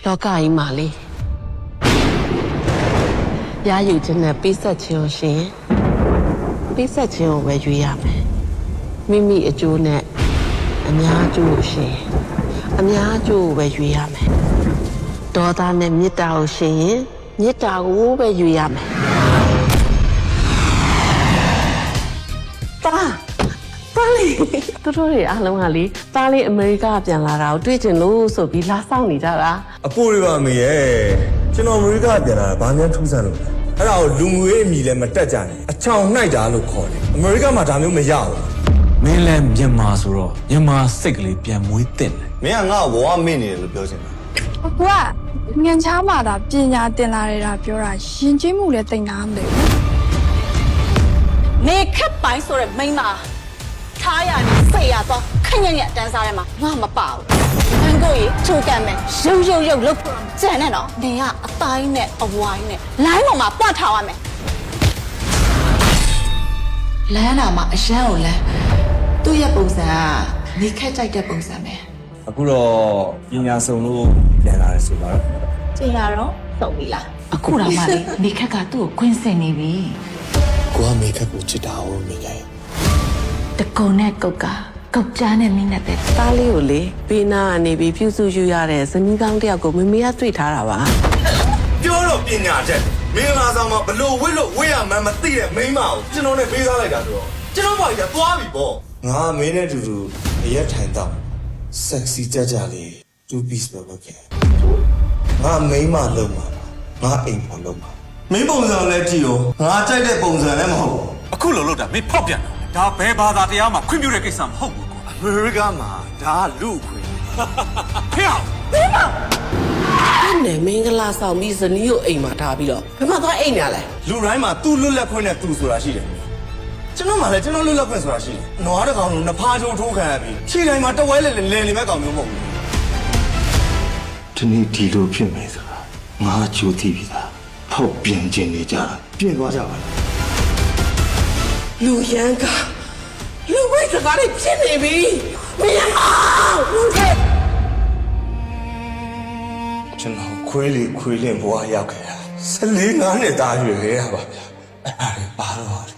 လောကကြီးမှာလေရယူခြင်းနဲ့ပိဆက်ခြင်းကိုရှင်ပိဆက်ခြင်းကိုပဲရွေးရမယ်မိမိအကျိုးနဲ့အများအကျိုးကိုရှင်အများအကျိုးကိုပဲရွေးရမယ်ဒေါသနဲ့မေတ္တာကိုရှင်မေတ္တာကိုပဲရွေးရမယ်ပါလေသူတို့တွေအားလုံးကလေသားလေးအမေရိကပြန်လာတာကိုတွေ့ချင်လို့ဆိုပြီးလာဆောင်နေကြတာအပိုးတွေပါမေရဲ့ကျွန်တော်အမေရိကပြန်လာတာဘာမှထူးဆန်းလို့အဲ့ဒါကိုလူငွေအမိလည်းမတက်ကြနဲ့အချောင်နှိုက်တာလို့ခေါ်တယ်အမေရိကမှာဒါမျိုးမရဘူးမင်းလည်းမြန်မာဆိုတော့မြန်မာစိတ်ကလေးပြန်မွေးတင်တယ်မင်းကငါ့ကိုဘဝမင်းနေတယ်လို့ပြောချင်တာအကူကငန်ချားမှာဒါပညာတင်လာတယ်ဒါပြောတာရင်ကျေးမှုလည်းတိတ်နာမလို့နေခက်ပိုင်းဆိုတဲ့မိန်းမထားရနေစိတ်ရတော့ခက်ညံ့ညံ့တန်းစားထဲမှာငါမပါဘူး။ဘန်ကိုကြီးချိုးကန်မယ်ရုပ်လုပ်ကြံနဲ့တော့နေကအတိုင်းနဲ့အဝိုင်းနဲ့လိုင်းပေါ်မှာပွတ်ထားရမယ်။လမ်းနာမှာအရန်ကိုလမ်းသူ့ရဲ့ပုံစံကနေခက်ကြိုက်တဲ့ပုံစံပဲ။အခုတော့ပညာစုံလို့ပြန်လာတယ်ဆိုတော့ကျင်ရတော့စုံပြီလား။အခုတော့မှလေနေခက်ကသူ့ကိုခွင်းစင်နေပြီ။ကိုကမေခက်ကိုချစ်တာဟုတ်မိကြရဲ့တကုံနဲ့ကုတ်ကကောက်ကြားနဲ့မင်းနဲ့ပဲသားလေးကိုလေဘေးနာကနေပြီးပြုစုယူရတဲ့ဇနီးကောင်းတယောက်ကိုမမေကတွေ့ထားတာပါပြောတော့ပညာချက်မင်္ဂလာဆောင်မှာဘလို့ဝိလို့ဝိရမှန်းမသိတဲ့မိန်းမကိုကျွန်တော်နဲ့ပေးစားလိုက်တာဆိုတော့ကျွန်တော်ဘာကြီးကသွားပြီပေါ့ငါမင်းနဲ့တူတူအရက်ထိုင်တော့ sexy ကြကြလေး two piece ပဲလုပ်ခဲ့ငါမိန်းမလုံးမှာငါအိမ်ပေါ်လုံးမှာမင်းပုံစံလည်းကြည့်ရောငါကြိုက်တဲ့ပုံစံလည်းမဟုတ်ဘူးအခုလိုလုပ်တာမင်းဖောက်ပြန်တာဒါဘယ်ဘာသာတရားမှခွင့်ပြုတဲ့ကိစ္စမဟုတ်ဘူးကွာအမေရိကမှာဒါလူခွေဖေအောင်နဲ့မင်္ဂလာဆောင်ပြီးဇနီးကိုအိမ်မှာထားပြီးတော့ဘယ်မှာသွားအိမ်ညာလဲလူတိုင်းမှာသူ့လွတ်လပ်ခွင့်နဲ့သူဆိုတာရှိတယ်ကျွန်တော်မှလည်းကျွန်တော်လွတ်လပ်ခွင့်ဆိုတာရှိတယ်နွားတစ်ကောင်လုံးနှစ်ဖားချိုးထိုးခံရပြီးခြေတိုင်းမှာတဝဲလဲလဲနေမဲ့ကောင်မျိုးမဟုတ်ဘူးဒီနေ့ဒီလိုဖြစ်မယ်ဆိုတာငါကြိုသိပြီသားဖောက်ပြန်ခြင်းနေကြတာပြင်သွားကြပါလားလူရန်ကလူဝိတ်စကားတွေဖြစ်နေပြီမရအောင်လူတဲ့ကျွန်တော်ခွေးလင့်ဘွားရောက်ခဲ့တာ14 5နှစ်သားရွယ်ခဲ့ရပါဗျာအဲ့ဒါပါတော့